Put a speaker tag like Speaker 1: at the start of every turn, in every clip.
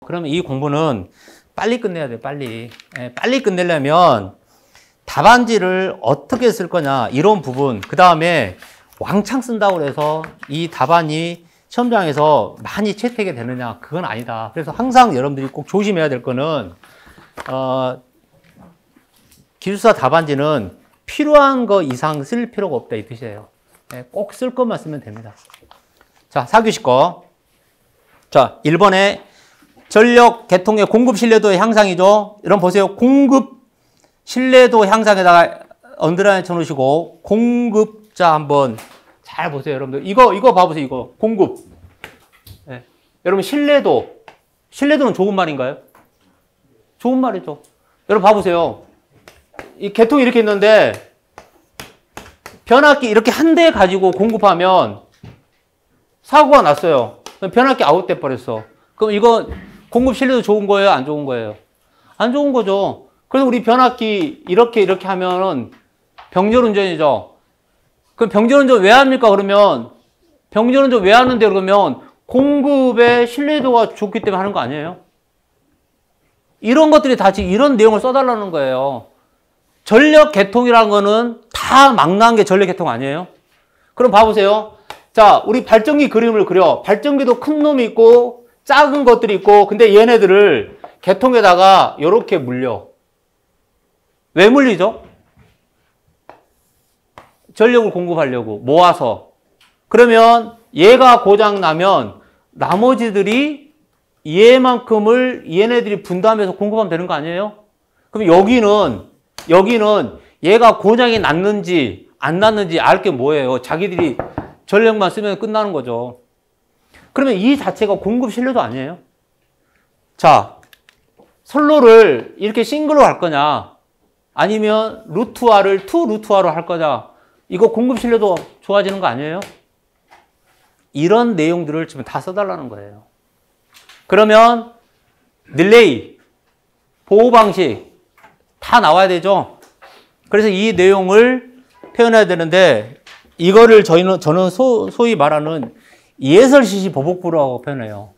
Speaker 1: 그러면 이 공부는 빨리 끝내야 돼요, 빨리. 예, 빨리 끝내려면 답안지를 어떻게 쓸 거냐, 이런 부분. 그 다음에 왕창 쓴다고 해서 이 답안이 시험장에서 많이 채택이 되느냐, 그건 아니다. 그래서 항상 여러분들이 꼭 조심해야 될 거는, 기술사 답안지는 필요한 거 이상 쓸 필요가 없다, 이 뜻이에요. 예, 꼭 쓸 것만 쓰면 됩니다. 자, 4교시 거. 자, 1번에 전력 계통의 공급 신뢰도의 향상이죠. 여러분 보세요. 공급 신뢰도 향상에다가 언더라인 쳐놓으시고, 공급자 한번 잘 보세요, 여러분들. 이거 봐보세요, 이거. 공급. 예. 여러분, 신뢰도는 좋은 말인가요? 좋은 말이죠. 여러분 봐보세요. 이 계통이 이렇게 있는데, 변압기 이렇게 한 대 가지고 공급하면 사고가 났어요. 변압기 아웃돼 버렸어. 그럼 이거 공급 신뢰도 좋은 거예요? 안 좋은 거예요? 안 좋은 거죠. 그래서 우리 변압기 이렇게 하면은 병절운전이죠. 그럼 병절운전 왜 합니까? 그러면 병절운전 왜 하는데 그러면 공급의 신뢰도가 좋기 때문에 하는 거 아니에요? 이런 것들이 다 지금 이런 내용을 써달라는 거예요. 전력 개통이라는 거는 다 막 나온 게 전력 개통 아니에요? 그럼 봐보세요. 자, 우리 발전기 그림을 그려. 발전기도 큰 놈이 있고 작은 것들이 있고, 근데 얘네들을 개통에다가 이렇게 물려. 왜 물리죠? 전력을 공급하려고 모아서. 그러면 얘가 고장 나면 나머지들이 얘네들이 분담해서 공급하면 되는 거 아니에요? 그럼 여기는 얘가 고장이 났는지 안 났는지 알 게 뭐예요? 자기들이 전력만 쓰면 끝나는 거죠. 그러면 이 자체가 공급 신뢰도 아니에요? 자, 선로를 이렇게 싱글로 할 거냐, 아니면 루트화를 투 루트화로 할 거냐, 이거 공급 신뢰도 좋아지는 거 아니에요? 이런 내용들을 지금 다 써달라는 거예요. 그러면 딜레이, 보호 방식 다 나와야 되죠. 그래서 이 내용을 표현해야 되는데, 이거를 저는 소위 말하는 예설시시 보복부라고 표현해요.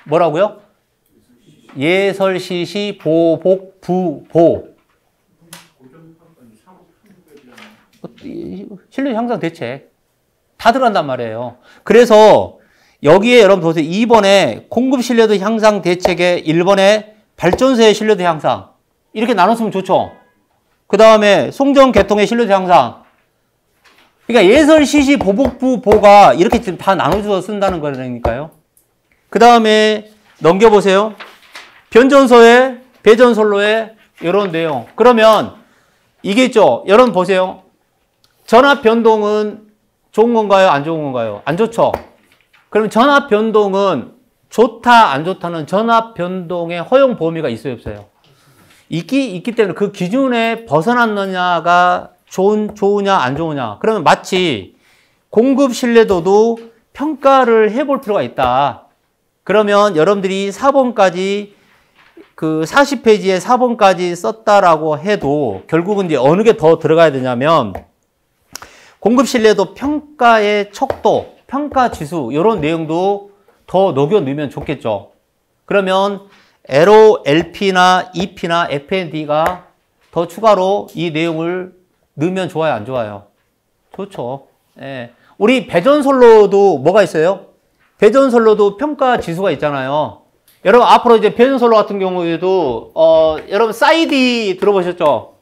Speaker 1: 뭐라고요? 예설시시 보복부 보. 신뢰도 향상 대책 다 들어간단 말이에요. 그래서 여기에 여러분 보세요. 2번에 공급 신뢰도 향상 대책에 1번에 발전소의 신뢰도 향상, 이렇게 나눴으면 좋죠. 그 다음에 송전 개통의 신뢰도 향상. 그러니까 예설, 시시, 보복부, 보가 이렇게 지금 다 나눠줘서 쓴다는 거니까요. 그 다음에 넘겨보세요. 변전소의, 배전선로의 이런 내용. 그러면 이게 있죠. 여러분 보세요. 전압 변동은 좋은 건가요? 안 좋은 건가요? 안 좋죠. 그러면 전압 변동은 좋다, 안 좋다는 전압 변동의 허용 범위가 있어요, 없어요? 있기 때문에 그 기준에 벗어났느냐가 좋으냐, 안 좋으냐. 그러면 마치 공급 신뢰도도 평가를 해볼 필요가 있다. 그러면 여러분들이 4번까지 그 40페이지에 4번까지 썼다라고 해도 결국은 이제 어느 게 더 들어가야 되냐면 공급 신뢰도 평가의 척도, 평가 지수 이런 내용도 더 녹여 넣으면 좋겠죠. 그러면 LOLP나 EP나 FND가 더 추가로 이 내용을 넣으면 좋아요, 안 좋아요? 좋죠. 예. 우리 배전선로도 뭐가 있어요? 배전선로도 평가 지수가 있잖아요. 여러분 앞으로 이제 배전선로 같은 경우에도 여러분 사이디 들어보셨죠?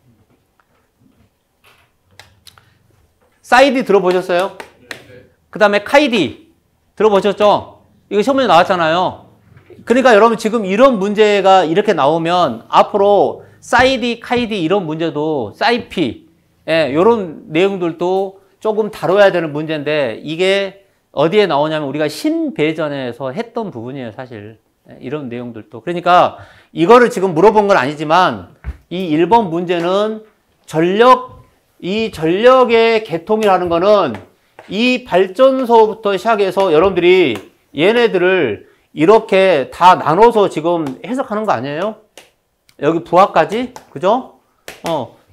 Speaker 1: 사이디 들어보셨어요? 그 다음에 카이디 들어보셨죠? 이거 시험에 나왔잖아요. 그러니까 여러분 지금 이런 문제가 이렇게 나오면 앞으로 사이디, 카이디 이런 문제도 사이피, 예, 이런 내용들도 조금 다뤄야 되는 문제인데 이게 어디에 나오냐면 우리가 신배전에서 했던 부분이에요, 사실. 예, 이런 내용들도. 그러니까 이거를 지금 물어본 건 아니지만 이 1번 문제는 이 전력의 개통이라는 거는 이 발전소부터 시작해서 여러분들이 얘네들을 이렇게 다 나눠서 지금 해석하는 거 아니에요? 여기 부하까지, 그죠?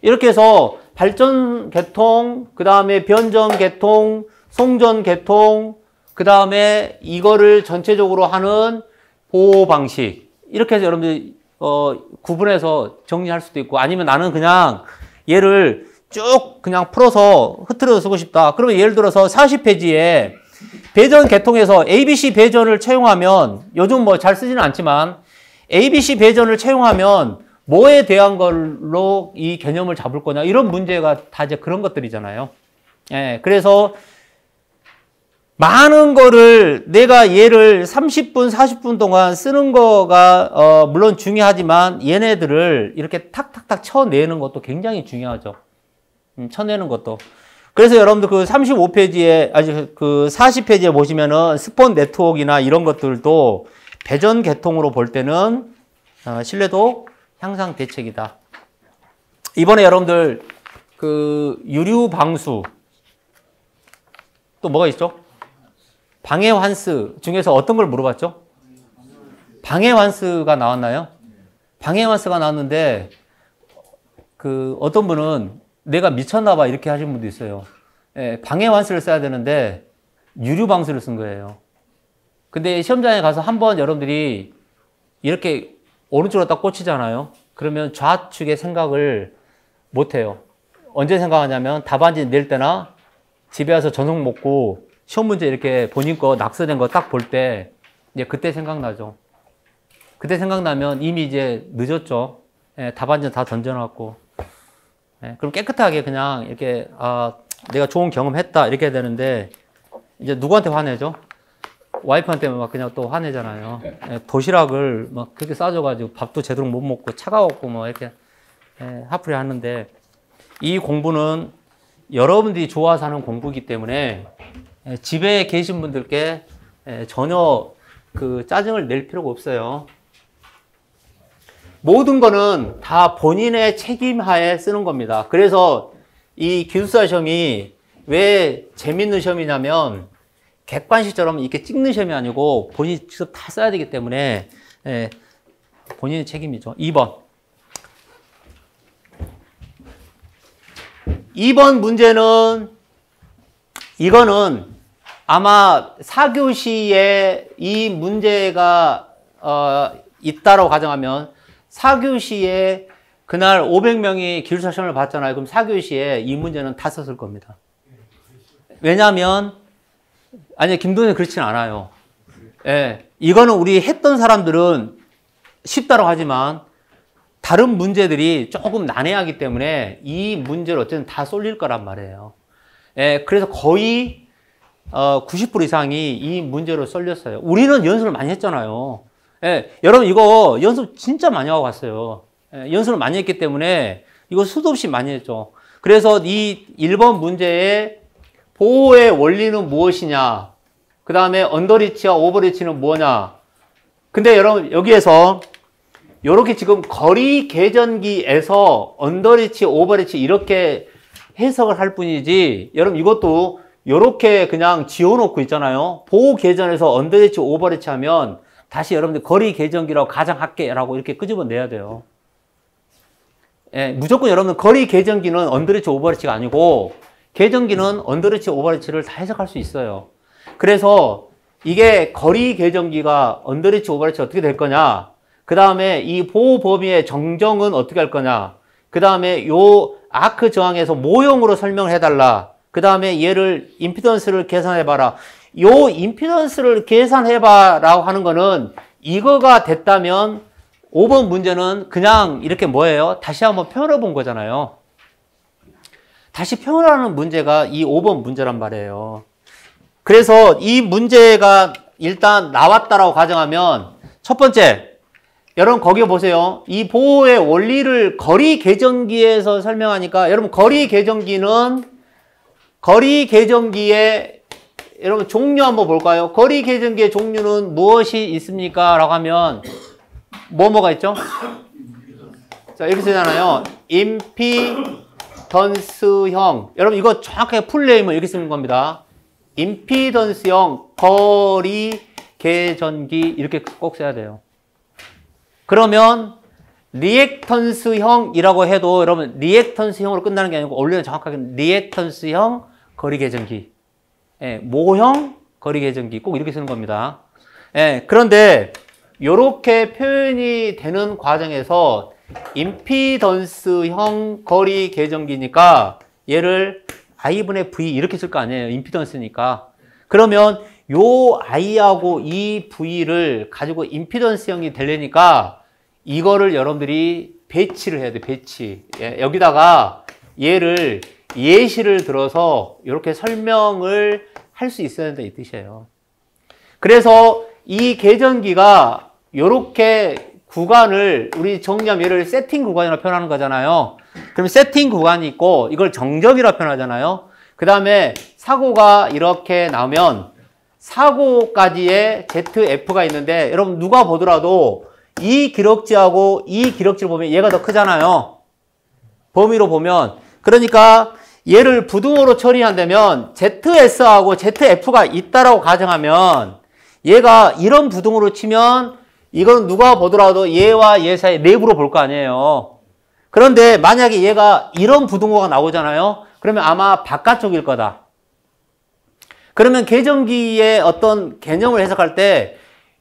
Speaker 1: 이렇게 해서 발전 개통, 그 다음에 변전 개통, 송전 개통, 그 다음에 이거를 전체적으로 하는 보호 방식, 이렇게 해서 여러분들이 구분해서 정리할 수도 있고, 아니면 나는 그냥 얘를 쭉 그냥 풀어서 흐트러서 쓰고 싶다. 그러면 예를 들어서 40페이지에 배전 계통에서 ABC 배전을 채용하면, 요즘 뭐 잘 쓰지는 않지만 ABC 배전을 채용하면 뭐에 대한 걸로 이 개념을 잡을 거냐, 이런 문제가 다 이제 그런 것들이잖아요. 예, 그래서 많은 거를 내가 얘를 30분, 40분 동안 쓰는 거가 물론 중요하지만 얘네들을 이렇게 탁탁탁 쳐내는 것도 굉장히 중요하죠. 쳐내는 것도. 그래서 여러분들 그 35페이지에, 그 40페이지에 보시면은 스폰 네트워크나 이런 것들도 배전 계통으로 볼 때는 신뢰도 향상 대책이다. 이번에 여러분들 그 유류 방수 또 뭐가 있죠? 방해 환스 중에서 어떤 걸 물어봤죠? 방해 환스가 나왔나요? 방해 환스가 나왔는데 그 어떤 분은 내가 미쳤나 봐 이렇게 하신 분도 있어요. 예, 방해 환스를 써야 되는데 유류 방수를 쓴 거예요. 근데 시험장에 가서 한번 여러분들이 이렇게 오른쪽으로 딱 꽂히잖아요. 그러면 좌측의 생각을 못 해요. 언제 생각하냐면 답안지 낼 때나 집에 와서 저녁 먹고 시험 문제 이렇게 본인 거 낙서된 거 딱 볼 때 이제 그때 생각나죠. 그때 생각나면 이미 이제 늦었죠. 예, 답안지 다 던져놨고. 예, 그럼 깨끗하게 그냥 이렇게 내가 좋은 경험했다 이렇게 해야 되는데 이제 누구한테 화내죠? 와이프한테 막 그냥 또 화내잖아요. 예, 도시락을 막 그렇게 싸줘가지고 밥도 제대로 못 먹고 차가웠고 뭐 이렇게 화풀이 하는데, 이 공부는 여러분들이 좋아서 하는 공부이기 때문에 집에 계신 분들께 전혀 그 짜증을 낼 필요가 없어요. 모든 거는 다 본인의 책임하에 쓰는 겁니다. 그래서 이 기숙사 시험이 왜 재밌는 시험이냐면 객관식처럼 이렇게 찍는 시험이 아니고 본인이 직접 다 써야 되기 때문에 본인의 책임이죠. 2번 문제는, 이거는 아마 4교시에 이 문제가 있다고 가정하면 4교시에 그날 500명이 기술사 시험을 봤잖아요. 그럼 4교시에 이 문제는 다 썼을 겁니다. 왜냐하면 아니 김동현 그렇지는 않아요. 예, 이거는 우리 했던 사람들은 쉽다고 하지만 다른 문제들이 조금 난해하기 때문에 이 문제를 어쨌든 다 쏠릴 거란 말이에요. 예, 그래서 거의 90% 이상이 이 문제로 쏠렸어요. 우리는 연습을 많이 했잖아요. 예, 여러분 이거 연습 진짜 많이 하고 갔어요. 예, 연습을 많이 했기 때문에 이거 수도 없이 많이 했죠. 그래서 이 1번 문제의 보호의 원리는 무엇이냐, 그 다음에 언더리치와 오버리치는 뭐냐. 근데 여러분 여기에서 이렇게 지금 거리 계전기에서 언더리치, 오버리치 이렇게 해석을 할 뿐이지, 여러분 이것도 이렇게 그냥 지워놓고 있잖아요. 보호 계전에서 언더리치, 오버리치 하면 다시 여러분들 거리 계전기라고 가정할게라고 이렇게 끄집어내야 돼요. 예, 무조건 여러분 거리 계전기는 언더리치, 오버리치가 아니고 계전기는 언더리치, 오버리치를 다 해석할 수 있어요. 그래서 이게 거리 계전기가 언더리치, 오버리치 어떻게 될 거냐, 그 다음에 이 보호 범위의 정정은 어떻게 할 거냐, 그 다음에 요 아크 저항에서 모형으로 설명을 해달라, 그 다음에 얘를 임피던스를 계산해봐라. 요 임피던스를 계산해봐라고 하는 거는 이거가 됐다면 5번 문제는 그냥 이렇게 뭐예요? 다시 한번 표현해 본 거잖아요. 다시 표현하는 문제가 이 5번 문제란 말이에요. 그래서 이 문제가 일단 나왔다라고 가정하면 첫 번째, 여러분 거기 보세요. 이 보호의 원리를 거리 계전기에서 설명하니까 여러분 거리 계전기의 여러분 종류 한번 볼까요? 거리 계전기의 종류는 무엇이 있습니까? 라고 하면 뭐가 있죠? 자, 이렇게 쓰잖아요. 임피던스형. 여러분 이거 정확하게 풀네임을 이렇게 쓰는 겁니다. 임피던스형 거리 계전기 이렇게 꼭 써야 돼요. 그러면 리액턴스형이라고 해도 여러분 리액턴스형으로 끝나는 게 아니고 원래는 정확하게 리액턴스형 거리 계전기, 모형 거리 계전기 꼭 이렇게 쓰는 겁니다. 예, 그런데 요렇게 표현이 되는 과정에서 임피던스형 거리 계정기니까 얘를 I분의 V 이렇게 쓸 거 아니에요. 임피던스니까. 그러면 요 I하고 이 V를 가지고 임피던스형이 되려니까 이거를 여러분들이 배치를 해야 돼. 배치. 예, 여기다가 얘를 예시를 들어서 이렇게 설명을 할 수 있어야 된다 이 뜻이에요. 그래서 이 계전기가 이렇게 구간을 우리 정리하면 얘를 세팅 구간이라고 표현하는 거잖아요. 그럼 세팅 구간이 있고 이걸 정적이라고 표현하잖아요. 그 다음에 사고가 이렇게 나오면 사고까지의 ZF가 있는데 여러분 누가 보더라도 이 기럭지하고 이 기럭지를 보면 얘가 더 크잖아요. 범위로 보면. 그러니까 얘를 부등호로 처리한다면 ZS하고 ZF가 있다라고 가정하면 얘가 이런 부등호로 치면 이건 누가 보더라도 얘와 얘 사이 내부로 볼 거 아니에요. 그런데 만약에 얘가 이런 부등호가 나오잖아요. 그러면 아마 바깥쪽일 거다. 그러면 계전기의 어떤 개념을 해석할 때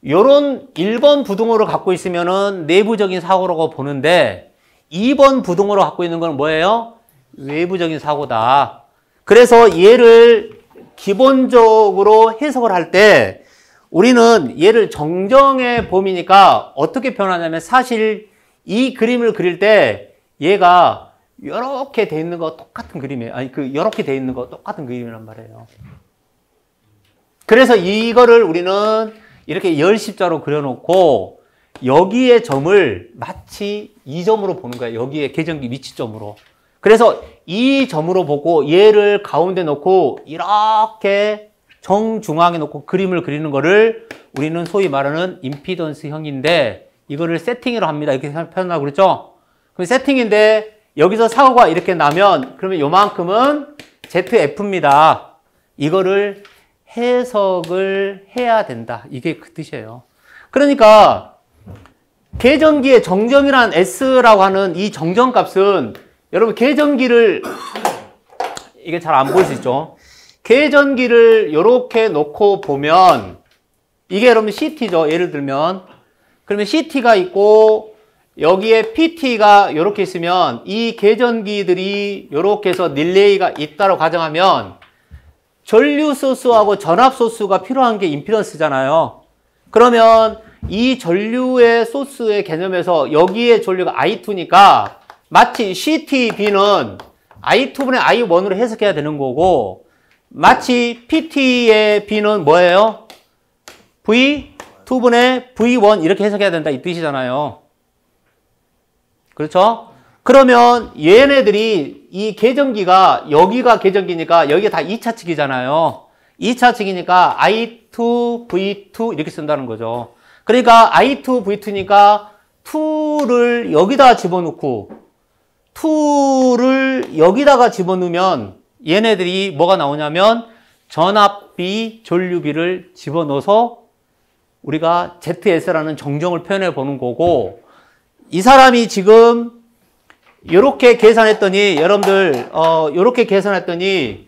Speaker 1: 요런 1번 부등호를 갖고 있으면은 내부적인 사고라고 보는데 2번 부등호를 갖고 있는 건 뭐예요? 외부적인 사고다. 그래서 얘를 기본적으로 해석을 할 때 우리는 얘를 정정의 범위니까 어떻게 표현하냐면 사실 이 그림을 그릴 때 얘가 이렇게 돼 있는 거 똑같은 그림이에요. 아니 이렇게 돼 있는 거 똑같은 그림이란 말이에요. 그래서 이거를 우리는 이렇게 열십자로 그려놓고 여기에 점을 마치 이 점으로 보는 거예요. 여기에 계전기 위치점으로. 그래서 이 점으로 보고 얘를 가운데 놓고 이렇게 정중앙에 놓고 그림을 그리는 거를 우리는 소위 말하는 임피던스형인데 이거를 세팅으로 합니다. 이렇게 표현하고 그랬죠? 그럼 세팅인데 여기서 사고가 이렇게 나면 그러면 요만큼은 ZF입니다. 이거를 해석을 해야 된다. 이게 그 뜻이에요. 그러니까 계전기의 정정이란 S라고 하는 이 정정값은 여러분 계전기를 이게 잘 안 보일 수 있죠. 계전기를 이렇게 놓고 보면 이게 여러분 CT죠. 예를 들면 그러면 CT가 있고 여기에 PT가 이렇게 있으면 이 계전기들이 이렇게 해서 릴레이가 있다고 가정하면 전류 소스하고 전압 소스가 필요한 게 임피던스잖아요. 그러면 이 전류의 소스의 개념에서 여기에 전류가 I2니까 마치 CTB는 I2분의 I1으로 해석해야 되는 거고 마치 PT의 B는 뭐예요? V2분의 V1 이렇게 해석해야 된다 이 뜻이잖아요. 그렇죠? 그러면 얘네들이 이 계전기가 여기가 계전기니까 여기가 다 2차 측이잖아요. 2차 측이니까 I2, V2 이렇게 쓴다는 거죠. 그러니까 I2, V2니까 2를 여기다 집어넣고 2를 여기다가 집어넣으면 얘네들이 뭐가 나오냐면 전압비, 전류비를 집어넣어서 우리가 ZS라는 정정을 표현해 보는 거고 이 사람이 지금 요렇게 계산했더니 여러분들 요렇게 계산했더니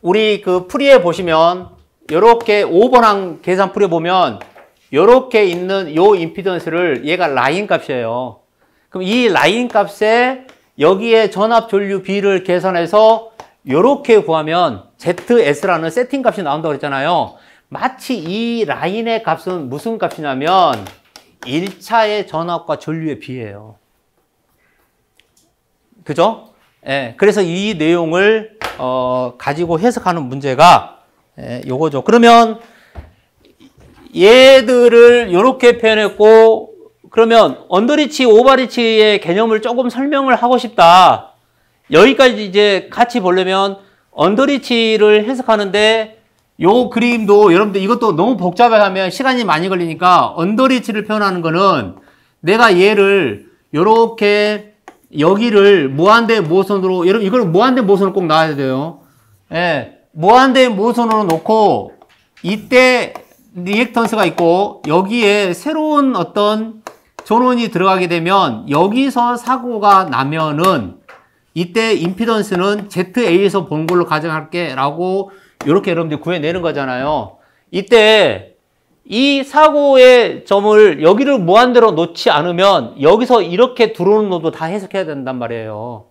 Speaker 1: 우리 그 풀이에 보시면 요렇게 5번 항 계산 풀이에 보면 요렇게 있는 요 임피던스를 얘가 라인 값이에요. 그럼 이 라인 값에 여기에 전압 전류 B를 계산해서 요렇게 구하면 ZS라는 세팅 값이 나온다고 그랬잖아요. 마치 이 라인의 값은 무슨 값이냐면 1차의 전압과 전류의 비예요. 그죠? 예, 그래서 이 내용을 가지고 해석하는 문제가 요거죠. 그러면 얘들을 이렇게 표현했고 그러면 언더리치, 오버리치의 개념을 조금 설명을 하고 싶다. 여기까지 이제 같이 보려면 언더리치를 해석하는데 요 그림도 여러분들 이것도 너무 복잡하면 시간이 많이 걸리니까 언더리치를 표현하는 거는 내가 얘를 요렇게 여기를 무한대 모선으로 여러분 이걸 무한대 모선을 꼭 놔야 돼요. 예, 무한대 모선으로 놓고 이때 리액턴스가 있고 여기에 새로운 어떤 전원이 들어가게 되면 여기서 사고가 나면은 이때 임피던스는 ZA에서 본 걸로 가정할게 라고 이렇게 여러분들이 구해내는 거잖아요. 이때 이 사고의 점을 여기를 무한대로 놓지 않으면 여기서 이렇게 들어오는 놈도 다 해석해야 된단 말이에요.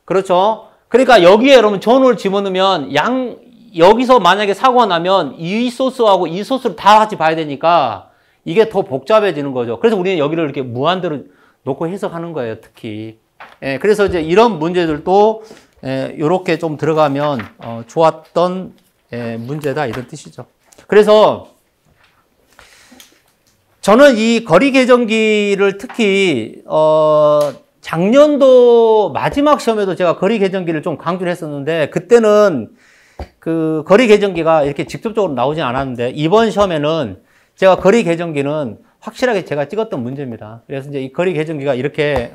Speaker 1: 그렇죠? 그러니까 여기에 여러분 전호를 집어넣으면 여기서 만약에 사고가 나면 이 소스하고 이 소스를 다 같이 봐야 되니까 이게 더 복잡해지는 거죠. 그래서 우리는 여기를 이렇게 무한대로 놓고 해석하는 거예요, 특히. 예, 그래서 이제 이런 문제들도 이렇게 좀 들어가면 좋았던 문제다 이런 뜻이죠. 그래서 저는 이 거리 계정기를 특히 작년도 마지막 시험에도 제가 거리 계정기를 좀 강조를 했었는데 그때는 그 거리 계정기가 이렇게 직접적으로 나오진 않았는데 이번 시험에는 제가 거리 계정기는 확실하게 제가 찍었던 문제입니다. 그래서 이제 이 거리 계정기가 이렇게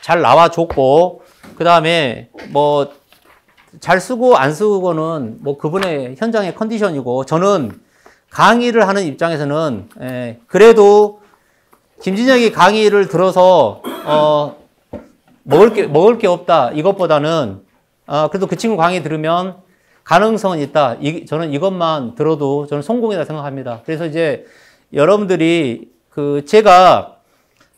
Speaker 1: 잘 나와줬고 그 다음에 뭐 잘 쓰고 안 쓰고는 뭐 그분의 현장의 컨디션이고 저는 강의를 하는 입장에서는 그래도 김진혁이 강의를 들어서 먹을 게 없다 이것보다는 그래도 그 친구 강의 들으면 가능성은 있다. 저는 이것만 들어도 저는 성공이다 생각합니다. 그래서 이제 여러분들이 제가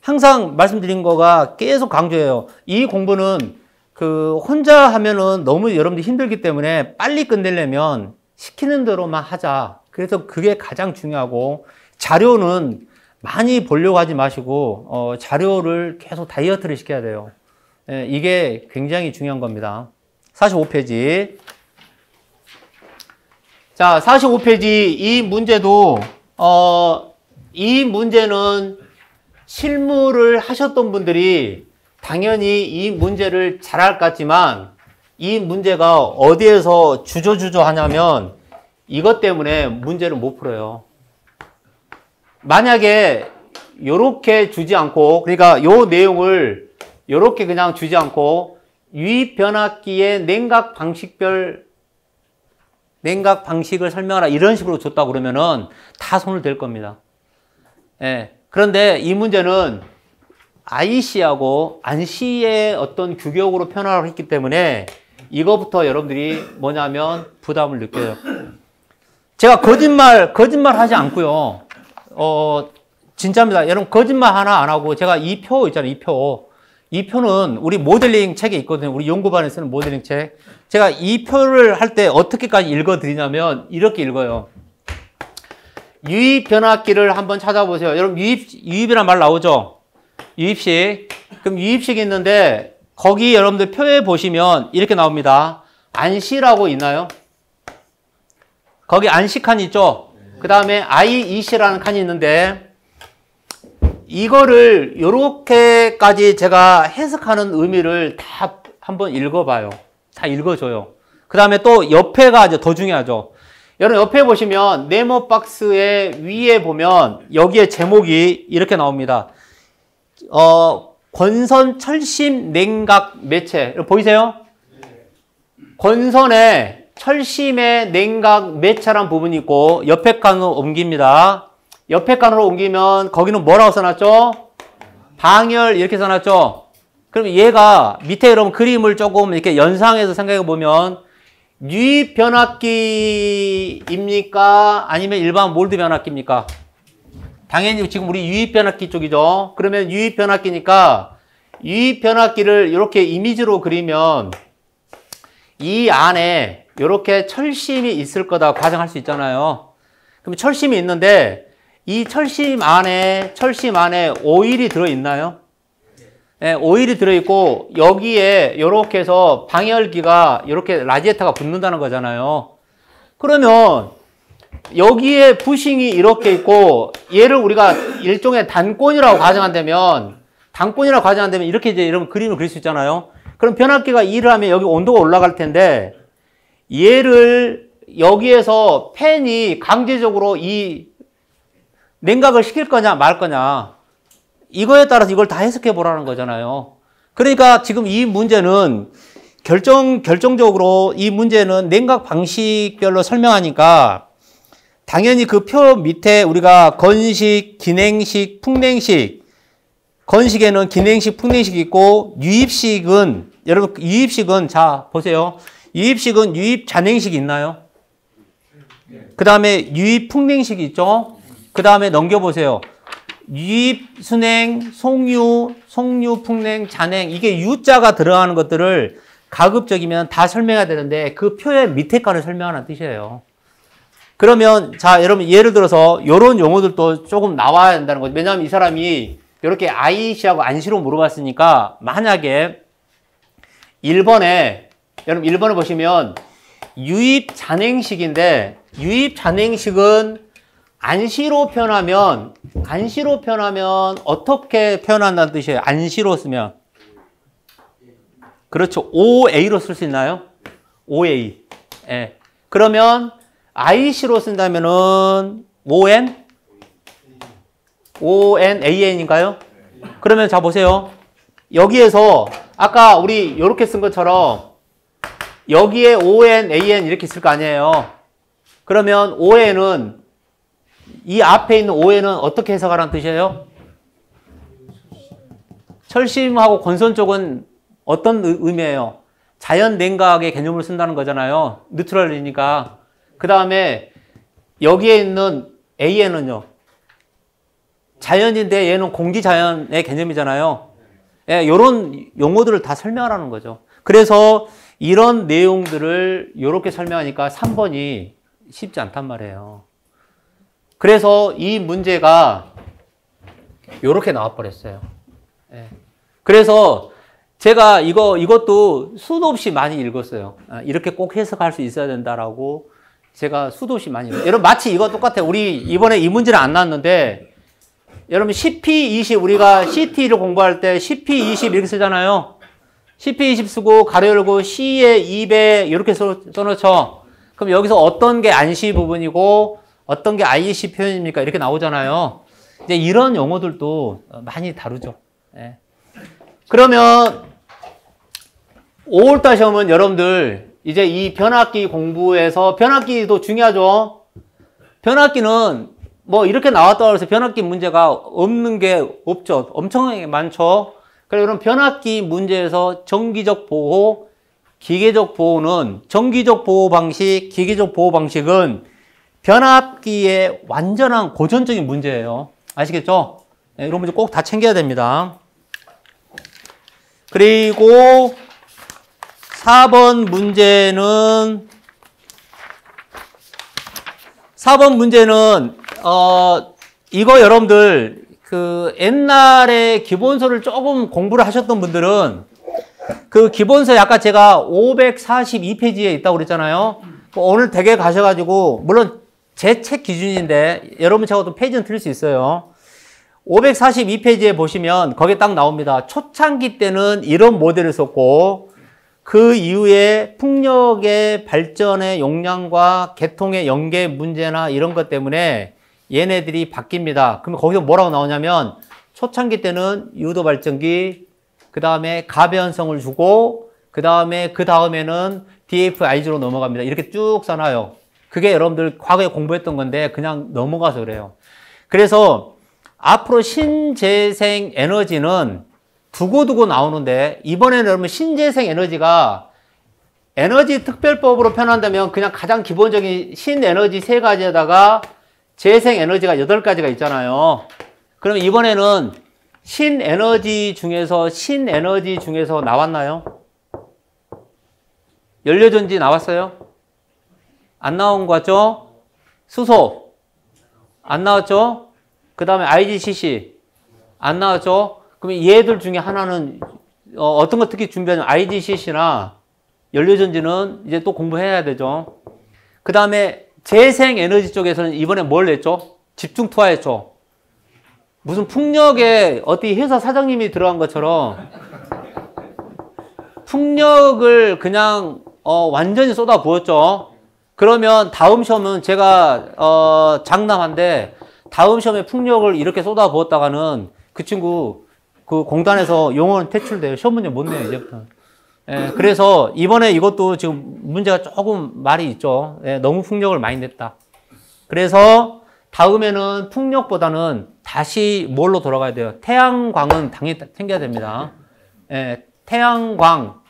Speaker 1: 항상 말씀드린 거가 계속 강조해요. 이 공부는 혼자 하면은 너무 여러분들이 힘들기 때문에 빨리 끝내려면 시키는 대로만 하자. 그래서 그게 가장 중요하고 자료는 많이 보려고 하지 마시고 자료를 계속 다이어트를 시켜야 돼요. 이게 굉장히 중요한 겁니다. 45페이지. 자, 45페이지 이 문제도 이 문제는 실무를 하셨던 분들이 당연히 이 문제를 잘할 것 같지만 이 문제가 어디에서 주저주저 하냐면 이것 때문에 문제를 못 풀어요. 만약에 요렇게 주지 않고 그러니까 요 내용을 요렇게 그냥 주지 않고 유입 변압기의 냉각 방식을 설명하라 이런 식으로 줬다 그러면은 다 손을 댈 겁니다. 예. 그런데 이 문제는 IC하고 안C의 어떤 규격으로 표현을 했기 때문에 이거부터 여러분들이 뭐냐면 부담을 느껴요. 제가 거짓말 하지 않고요. 진짜입니다. 여러분 거짓말 하나 안 하고 제가 이 표 있잖아요. 이 표는 우리 모델링 책에 있거든요. 우리 연구반에 쓰는 모델링 책. 제가 이 표를 할 때 어떻게까지 읽어드리냐면 이렇게 읽어요. 유입 변압기를 한번 찾아보세요. 여러분 유입이란 말 나오죠? 유입식. 그럼 유입식이 있는데 거기 여러분들 표에 보시면 이렇게 나옵니다. 안C라고 있나요? 거기 안C 칸이 있죠? 그 다음에 IEC라는 칸이 있는데 이거를 요렇게까지 제가 해석하는 의미를 다 한번 읽어봐요. 다 읽어줘요. 그 다음에 또 옆에가 이제 더 중요하죠. 여러분 옆에 보시면 네모 박스의 위에 보면 여기에 제목이 이렇게 나옵니다. 권선 철심 냉각 매체. 보이세요? 권선에 철심의 냉각 매체란 부분이 있고 옆에 칸으로 옮깁니다. 옆에 칸으로 옮기면 거기는 뭐라고 써놨죠? 방열 이렇게 써놨죠? 그럼 얘가 밑에 여러분 그림을 조금 이렇게 연상해서 생각해 보면 유입 변압기입니까? 아니면 일반 몰드 변압기입니까? 당연히 지금 우리 유입 변압기 쪽이죠. 그러면 유입 변압기니까 유입 변압기를 이렇게 이미지로 그리면 이 안에 이렇게 철심이 있을 거다 가정할 수 있잖아요. 그럼 철심이 있는데 이 철심 안에 오일이 들어있나요? 네, 오일이 들어있고 여기에 이렇게 해서 방열기가 이렇게 라디에이터가 붙는다는 거잖아요. 그러면 여기에 부싱이 이렇게 있고 얘를 우리가 일종의 단권이라고 가정한다면 이렇게 이제 이런 그림을 그릴 수 있잖아요. 그럼 변압기가 일을 하면 여기 온도가 올라갈 텐데 얘를 여기에서 팬이 강제적으로 이 냉각을 시킬 거냐 말 거냐 이거에 따라서 이걸 다 해석해 보라는 거잖아요. 그러니까 지금 이 문제는 결정적으로 이 문제는 냉각 방식별로 설명하니까 당연히 그 표 밑에 우리가 건식, 기냉식, 풍냉식 건식에는 기냉식, 풍냉식이 있고 유입식은 여러분 유입식은 자 보세요. 유입식은 유입 잔행식이 있나요? 그 다음에 유입 풍냉식이 있죠. 그 다음에 넘겨보세요. 유입, 순행, 송유, 송유, 풍냉, 잔행 이게 유자가 들어가는 것들을 가급적이면 다 설명해야 되는데 그 표의 밑에 거를 설명하는 뜻이에요. 그러면 자 여러분 예를 들어서 이런 용어들도 조금 나와야 된다는 거죠. 왜냐하면 이 사람이 이렇게 IC하고 안시로 물어봤으니까 만약에 1번에 여러분 1번을 보시면 유입 잔행식인데 유입 잔행식은 안시로 표현하면 어떻게 표현한다는 뜻이에요? 안시로 쓰면 그렇죠. OA로 쓸 수 있나요? OA. 예. 그러면 IC로 쓴다면은 ONAN인가요? 그러면 자 보세요. 여기에서 아까 우리 이렇게 쓴 것처럼 여기에 ONAN 이렇게 쓸 거 아니에요. 그러면 ON은 이 앞에 있는 ON은 어떻게 해석하라는 뜻이에요? 철심하고 건선 쪽은 어떤 의미예요? 자연 냉각의 개념을 쓴다는 거잖아요. 뉴트럴이니까. 그 다음에 여기에 있는 AN은요. 자연인데 얘는 공기자연의 개념이잖아요. 예, 이런 용어들을 다 설명하라는 거죠. 그래서 이런 내용들을 이렇게 설명하니까 3번이 쉽지 않단 말이에요. 그래서 이 문제가 이렇게 나와버렸어요. 예. 그래서 제가 이것도 수도 없이 많이 읽었어요. 이렇게 꼭 해석할 수 있어야 된다라고 제가 수도 없이 많이 읽었어요. 여러분 마치 이거 똑같아요. 우리 이번에 이 문제는 안 나왔는데 여러분 CP20 우리가 CT를 공부할 때 CP20 이렇게 쓰잖아요. CP20 쓰고 가로 열고 C에 2배 이렇게 써놓죠. 그럼 여기서 어떤 게 안시 부분이고 어떤 게 IC 표현입니까? 이렇게 나오잖아요. 이제 이런 용어들도 많이 다루죠. 예. 그러면 5월달 시험은 여러분들 이제 이 변압기 공부에서 변압기도 중요하죠. 변압기는 뭐 이렇게 나왔다고 해서 변압기 문제가 없는 게 없죠. 엄청나게 많죠. 그래서 그럼 변압기 문제에서 정기적 보호, 기계적 보호는 정기적 보호 방식, 기계적 보호 방식은 변압기의 완전한 고전적인 문제예요. 아시겠죠? 네, 이런 문제 꼭 다 챙겨야 됩니다. 그리고 4번 문제는 이거 여러분들 그 옛날에 기본서를 조금 공부를 하셨던 분들은 그 기본서에 아까 제가 542페이지에 있다고 그랬잖아요. 오늘 댁에 가셔가지고 물론 제 책 기준인데 여러분 책하고도 페이지는 틀릴 수 있어요. 542페이지에 보시면 거기에 딱 나옵니다. 초창기 때는 이런 모델을 썼고 그 이후에 풍력의 발전의 용량과 계통의 연계 문제나 이런 것 때문에 얘네들이 바뀝니다. 그러면 거기서 뭐라고 나오냐면 초창기 때는 유도 발전기, 그 다음에 가변성을 주고 그 다음에는 DFIG로 넘어갑니다. 이렇게 쭉 써놔요. 그게 여러분들 과거에 공부했던 건데 그냥 넘어가서 그래요. 그래서 앞으로 신재생 에너지는 두고두고 나오는데 이번에는 여러분 신재생 에너지가 에너지 특별법으로 표현한다면 그냥 가장 기본적인 신에너지 3가지에다가 재생 에너지가 8가지가 있잖아요. 그러면 이번에는 신에너지 중에서 나왔나요? 연료전지 나왔어요? 안 나온 거 같죠? 수소 안 나왔죠? 그 다음에 IGCC 안 나왔죠? 그러면 얘들 중에 하나는 어떤 거 특히 준비하냐면 IGCC나 연료전지는 이제 또 공부해야 되죠. 그 다음에 재생에너지 쪽에서는 이번에 뭘 했죠? 집중 투하했죠. 무슨 풍력에 어디 회사 사장님이 들어간 것처럼 풍력을 그냥 완전히 쏟아 부었죠. 그러면 다음 시험은 제가 장담한데 다음 시험에 풍력을 이렇게 쏟아 부었다가는 그 친구 그 공단에서 용어는 퇴출돼요. 시험 문제 못 내요 이제부터. 예, 그래서 이번에 이것도 지금 문제가 조금 말이 있죠. 예, 너무 풍력을 많이 냈다. 그래서 다음에는 풍력보다는 다시 뭘로 돌아가야 돼요? 태양광은 당연히 챙겨야 됩니다. 예, 태양광,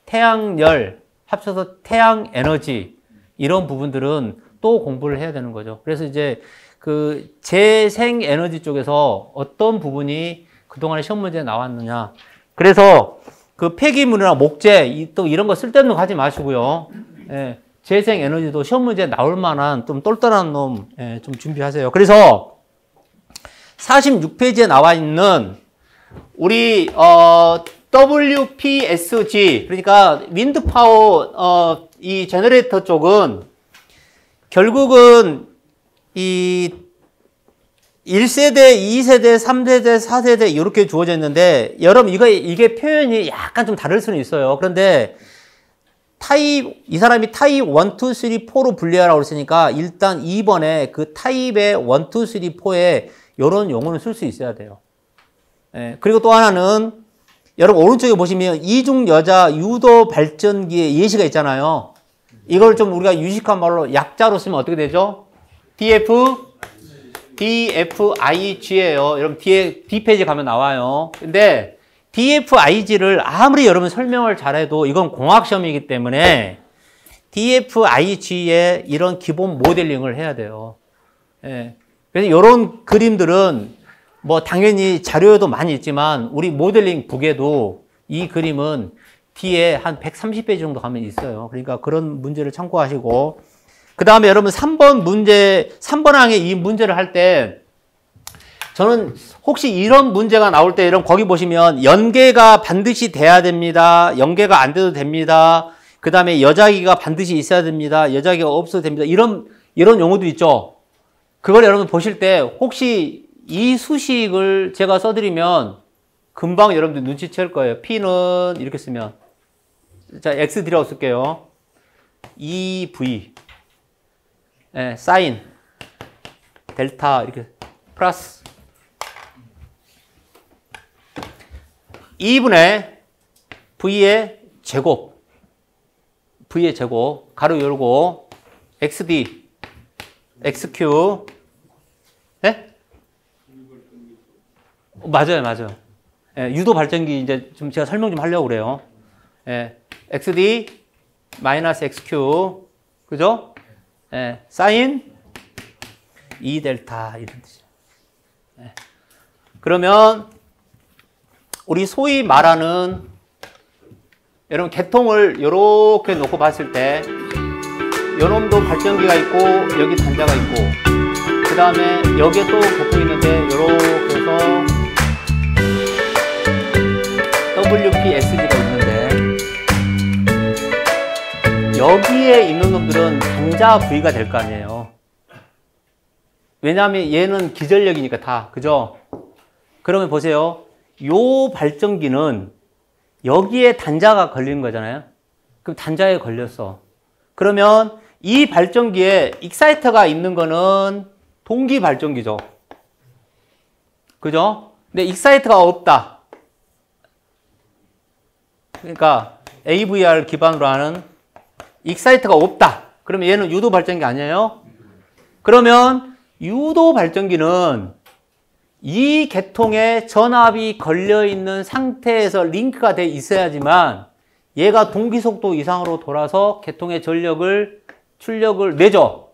Speaker 1: 태양열 합쳐서 태양에너지 이런 부분들은 또 공부를 해야 되는 거죠. 그래서 이제 그 재생에너지 쪽에서 어떤 부분이 그동안에 시험 문제에 나왔느냐. 그래서 그 폐기물이나 목재 또 이런 거 쓸데없는 거 하지 마시고요. 예, 재생에너지도 시험 문제에 나올 만한 좀 똘똘한 놈 좀 준비하세요. 그래서 46페이지에 나와 있는 우리 WPSG 그러니까 윈드 파워 이 제너레이터 쪽은 결국은 이 1세대, 2세대, 3세대, 4세대 이렇게 주어져 있는데 여러분 이게 표현이 약간 좀 다를 수는 있어요. 그런데 이 사람이 타입 1, 2, 3, 4로 분류하라고 그랬으니까 일단 2번에 그 타입의 1, 2, 3, 4에 이런 용어는 쓸 수 있어야 돼요. 예, 그리고 또 하나는 여러분 오른쪽에 보시면 이중 여자 유도 발전기의 예시가 있잖아요. 이걸 좀 우리가 유식한 말로 약자로 쓰면 어떻게 되죠? DFIG예요. 여러분 D페이지 가면 나와요. 근데 DFIG를 아무리 여러분 설명을 잘해도 이건 공학시험이기 때문에 DFIG의 이런 기본 모델링을 해야 돼요. 예. 그래서 이런 그림들은 뭐 당연히 자료에도 많이 있지만 우리 모델링 북에도 이 그림은 뒤에 한 130페이지 정도 가면 있어요. 그러니까 그런 문제를 참고하시고 그 다음에 여러분 3번 항에 이 문제를 할 때 저는 혹시 이런 문제가 나올 때 이런 거기 보시면 연계가 반드시 돼야 됩니다. 연계가 안 돼도 됩니다. 그 다음에 여자기가 반드시 있어야 됩니다. 여자기가 없어도 됩니다. 이런 용어도 있죠. 그걸 여러분 보실 때 혹시 이 수식을 제가 써드리면 금방 여러분들 눈치챌 거예요. P는 이렇게 쓰면 자 XD라고 쓸게요. EV 사인 델타 이렇게 플러스 2분의 V의 제곱 가로 열고 XD XQ 네? 맞아요. 예, 유도 발전기 이제 좀 제가 설명 좀 하려고 그래요. 예, XD 마이너스 XQ 그죠? 예, 사인 2델타 이런 뜻이에요. 예. 그러면 우리 소위 말하는 여러분 개통을 이렇게 놓고 봤을 때 요놈도 발전기가 있고 여기 단자가 있고 그 다음에 여기에 또 개통이 있는데 이렇게 해서 WPSG가 있는데 여기에 있는 놈들은 단자 V가 될 거 아니에요. 왜냐하면 얘는 기전력이니까 다 그죠? 그러면 보세요. 요 발전기는 여기에 단자가 걸리는 거잖아요. 그럼 단자에 걸렸어. 그러면 이 발전기에 익사이터가 있는 거는 동기 발전기죠. 그죠? 근데 익사이터가 없다. 그러니까 AVR 기반으로 하는 익사이터가 없다. 그러면 얘는 유도 발전기 아니에요? 그러면 유도 발전기는 이 계통에 전압이 걸려있는 상태에서 링크가 돼 있어야지만 얘가 동기속도 이상으로 돌아서 계통의 출력을 내죠.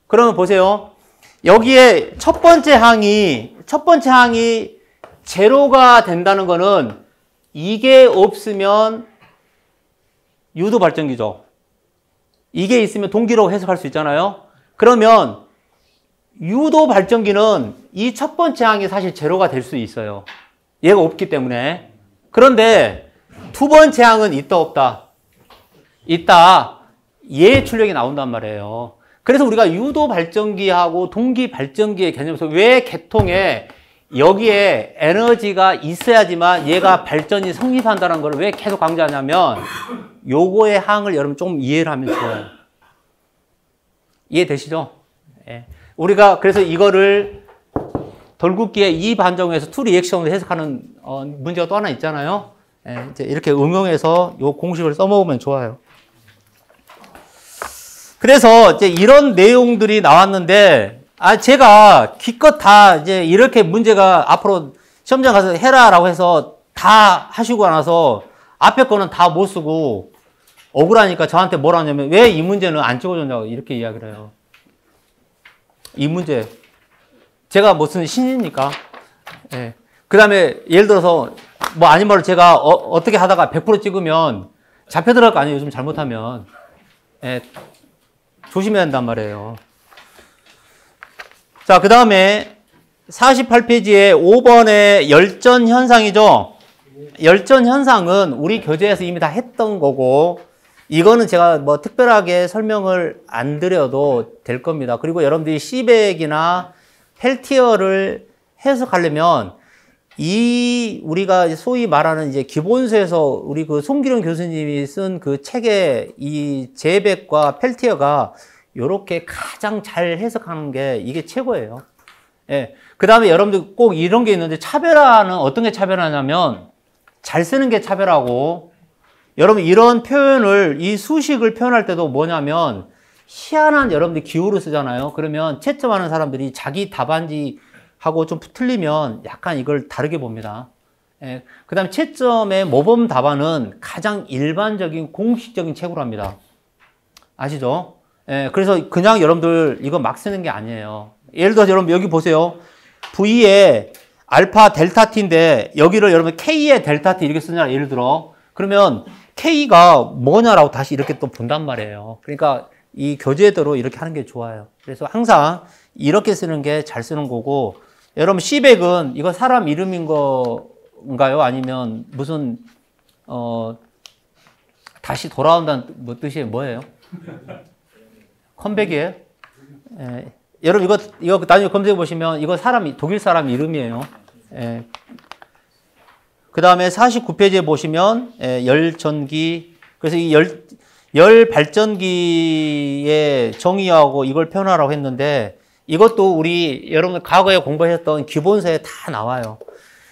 Speaker 1: 그러면 보세요. 여기에 첫 번째 항이 제로가 된다는 거는 이게 없으면 유도 발전기죠. 이게 있으면 동기라고 해석할 수 있잖아요. 그러면 유도 발전기는 이 첫 번째 항이 사실 제로가 될 수 있어요. 얘가 없기 때문에. 그런데 두 번째 항은 있다 없다? 있다. 얘 출력이 나온단 말이에요. 그래서 우리가 유도 발전기하고 동기 발전기의 개념에서 왜 계통에 여기에 에너지가 있어야지만 얘가 발전이 성립한다는 걸 왜 계속 강조하냐면 요거의 항을 여러분 좀 이해를 하면 좋아요. 이해되시죠? 예. 우리가 그래서 이거를 돌굵기의 이 반정에서 투 리액션으로 해석하는 문제가 또 하나 있잖아요. 예. 이제 이렇게 응용해서 요 공식을 써먹으면 좋아요. 그래서 이제 이런 내용들이 나왔는데, 제가 기껏 다 이제 이렇게 문제가 앞으로 시험장 가서 해라라고 해서 다 하시고 나서 앞에 거는 다 못 쓰고 억울하니까 저한테 뭐라 하냐면 왜 이 문제는 안 찍어줬냐고 이렇게 이야기를 해요. 이 문제. 제가 무슨 신이니까. 예. 그 다음에 예를 들어서 뭐 아닌 말로 제가 어떻게 하다가 100% 찍으면 잡혀 들어갈 거 아니에요. 요즘 잘못하면. 예. 조심해야 한단 말이에요. 자, 그 다음에 48페이지에 5번의 열전 현상이죠. 열전 현상은 우리 교재에서 이미 다 했던 거고, 이거는 제가 뭐 특별하게 설명을 안 드려도 될 겁니다. 그리고 여러분들이 시백이나 펠티어를 해석하려면 우리가 소위 말하는 이제 기본서에서 우리 그 송기룡 교수님이 쓴 그 책의 이 제백과 펠티어가 요렇게 가장 잘 해석하는 게 이게 최고예요. 예. 그 다음에 여러분들 꼭 이런 게 있는데, 차별화는 어떤 게 차별화냐면 잘 쓰는 게 차별화고, 여러분 이런 표현을, 이 수식을 표현할 때도 뭐냐면 희한한 여러분들 기호를 쓰잖아요. 그러면 채점하는 사람들이 자기 답안지하고 좀 틀리면 약간 이걸 다르게 봅니다. 예. 그 다음에 채점의 모범 답안은 가장 일반적인 공식적인 책으로 합니다. 아시죠? 예. 그래서 그냥 여러분들 이거 막 쓰는 게 아니에요. 예를 들어서 여러분 여기 보세요. V에 알파 델타 T인데 여기를 여러분 K의 델타 T 이렇게 쓰냐 예를 들어. 그러면 K가 뭐냐라고 다시 이렇게 또 본단 말이에요. 그러니까 이 교재대로 이렇게 하는 게 좋아요. 그래서 항상 이렇게 쓰는 게 잘 쓰는 거고, 여러분 C백은 이거 사람 이름인 건가요? 아니면 무슨 다시 돌아온다는 뭐 뜻이 뭐예요? 컴백이에요? 예. 여러분 이거 나중에 검색해 보시면 이거 독일 사람 이름이에요. 예. 그 다음에 49페이지에 보시면 열전기, 그래서 이 열 발전기의 정의하고 이걸 표현하라고 했는데, 이것도 우리 여러분 과거에 공부하셨던 기본서에 다 나와요.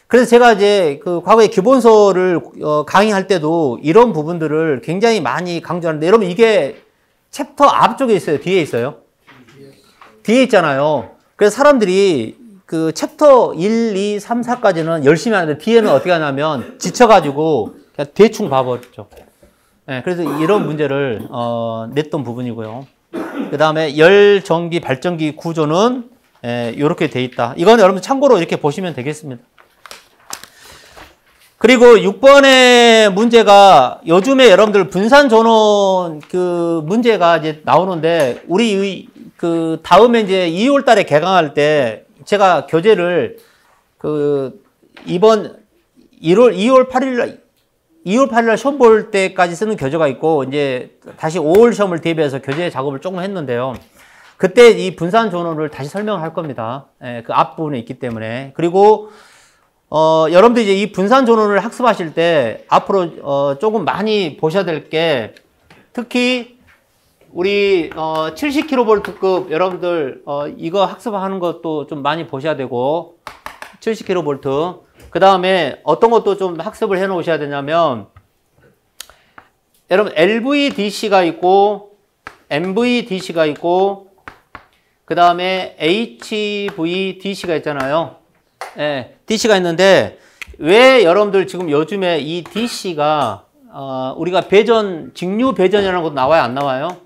Speaker 1: 그래서 제가 이제 그 과거에 기본서를 강의할 때도 이런 부분들을 굉장히 많이 강조하는데, 여러분 이게 챕터 앞쪽에 있어요? 뒤에 있어요? 뒤에 있잖아요. 그래서 사람들이 그 챕터 1, 2, 3, 4까지는 열심히 하는데 뒤에는 어떻게 하냐면 지쳐가지고 그냥 대충 봐버렸죠. 네, 그래서 이런 문제를 냈던 부분이고요. 그 다음에 열, 전기, 발전기 구조는 이렇게 돼 있다. 이건 여러분 참고로 이렇게 보시면 되겠습니다. 그리고 6번의 문제가 요즘에 여러분들 분산 전원 그 문제가 이제 나오는데, 우리 그 다음에 이제 2월 달에 개강할 때 제가 교재를 이번 2월 8일 날 시험 볼 때까지 쓰는 교재가 있고, 이제 다시 5월 시험을 대비해서 교재 작업을 조금 했는데요. 그때 이 분산 전원을 다시 설명을 할 겁니다. 예, 그 앞부분에 있기 때문에. 그리고 여러분들 이제 이 분산 전원을 학습하실 때 앞으로 조금 많이 보셔야 될 게, 특히 우리 70kV급 여러분들 이거 학습하는 것도 좀 많이 보셔야 되고, 70kV. 그 다음에 어떤 것도 좀 학습을 해 놓으셔야 되냐면, 여러분 LVDC가 있고 MVDC가 있고 그 다음에 HVDC가 있잖아요. 예, DC가 있는데, 왜 여러분들 지금 요즘에 이 DC가 우리가 직류 배전이라는 것도 나와요, 안 나와요?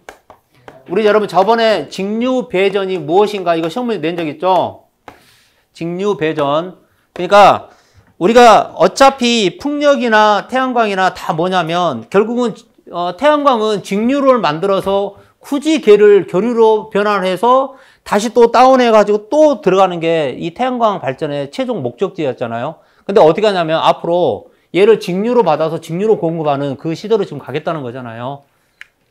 Speaker 1: 우리 여러분 저번에 직류 배전이 무엇인가 이거 시험문제 낸 적 있죠? 직류 배전. 그러니까 우리가 어차피 풍력이나 태양광이나 다 뭐냐면 결국은 태양광은 직류를 만들어서 굳이 걔를 교류로 변환해서 다시 또 다운해 가지고 또 들어가는 게 이 태양광 발전의 최종 목적지였잖아요. 근데 어떻게 하냐면 앞으로 얘를 직류로 받아서 직류로 공급하는 그 시대로 지금 가겠다는 거잖아요.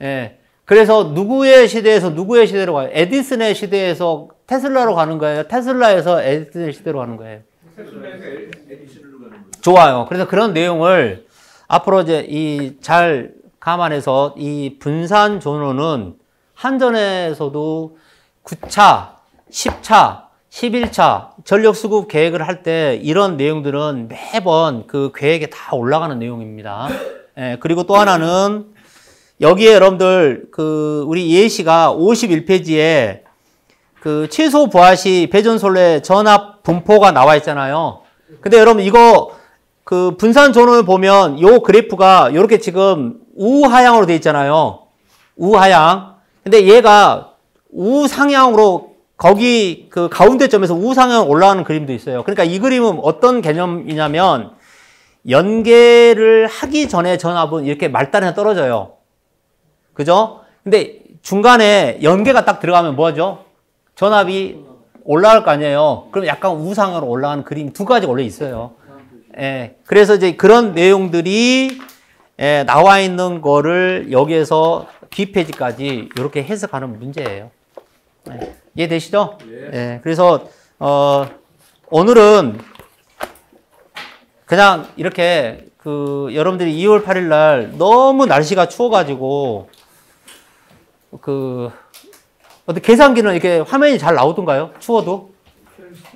Speaker 1: 예. 그래서 누구의 시대에서 누구의 시대로 가요? 에디슨의 시대에서 테슬라로 가는 거예요? 테슬라에서 에디슨의 시대로 가는 거예요? 테슬라에서 에디슨으로 가는 거죠. 좋아요. 그래서 그런 내용을 앞으로 이제 잘 감안해서 이 분산 전원은 한전에서도 9차, 10차, 11차 전력 수급 계획을 할 때 이런 내용들은 매번 그 계획에 다 올라가는 내용입니다. 예, 그리고 또 하나는 여기에 여러분들 우리 예시가 51페이지에 그 최소 부하시 배전솔레 전압 분포가 나와 있잖아요. 근데 여러분 이거 그 분산 전원을 보면 요 그래프가 이렇게 지금 우하향으로 돼 있잖아요. 우하향. 근데 얘가 우상향으로 거기 그 가운데 점에서 우상향 올라가는 그림도 있어요. 그러니까 이 그림은 어떤 개념이냐면 연계를 하기 전에 전압은 이렇게 말단에 떨어져요. 그죠? 근데 중간에 연계가 딱 들어가면 뭐죠? 전압이 올라갈 거 아니에요. 그럼 약간 우상향으로 올라가는 그림 두 가지가 원래 있어요. 예. 그래서 이제 그런 내용들이 나와 있는 거를 여기에서 B페이지까지 이렇게 해석하는 문제예요. 이해되시죠? 예. 그래서 오늘은 그냥 이렇게 그 여러분들이 2월 8일 날 너무 날씨가 추워가지고 그 어떤 계산기는 이렇게 화면이 잘 나오던가요? 추워도?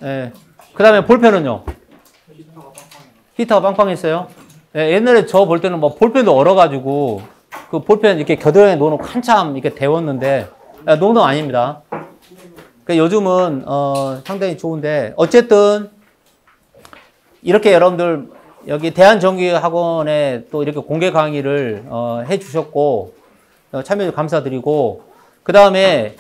Speaker 1: 예. 그 다음에 볼펜은요? 히터가 빵빵했어요? 예, 옛날에 저 볼 때는 뭐 볼펜도 얼어가지고 그 볼펜 이렇게 겨드랑이에 놓아놓고 한참 이렇게 데웠는데 농담 아닙니다. 그러니까 요즘은 상당히 좋은데 어쨌든 이렇게 여러분들 여기 대한전기학원에 또 이렇게 공개 강의를 해주셨고 참여해 감사드리고 그 다음에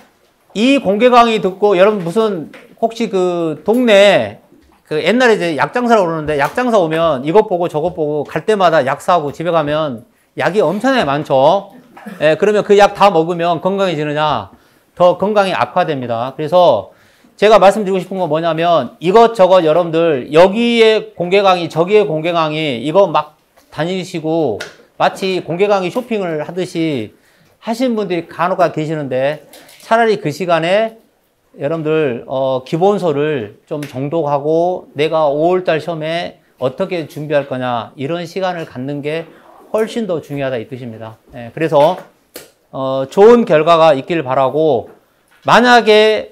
Speaker 1: 이 공개 강의 듣고 여러분 무슨 혹시 그 동네 그 옛날에 이제 약장사라고 그러는데 약장사 오면 이것 보고 저것 보고 갈 때마다 약 사고 집에 가면 약이 엄청나게 많죠. 예, 그러면 그 약 다 먹으면 건강해지느냐? 더 건강이 악화됩니다. 그래서 제가 말씀드리고 싶은 건 뭐냐면 이것저것 여러분들 여기에 공개 강의 저기에 공개 강의 이거 막 다니시고 마치 공개 강의 쇼핑을 하듯이 하시는 분들이 간혹 계시는데 차라리 그 시간에 여러분들 기본서를 좀 정독하고 내가 5월달 시험에 어떻게 준비할 거냐 이런 시간을 갖는 게 훨씬 더 중요하다 이 뜻입니다. 예, 그래서 좋은 결과가 있길 바라고 만약에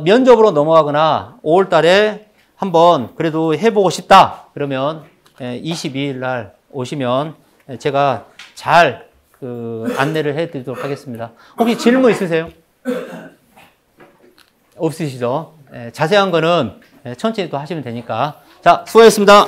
Speaker 1: 면접으로 넘어가거나 5월달에 한번 그래도 해보고 싶다 그러면 22일 날 오시면 제가 잘 그 안내를 해드리도록 하겠습니다. 혹시 질문 있으세요? 없으시죠? 자세한 거는 천천히 또 하시면 되니까. 자, 수고하셨습니다.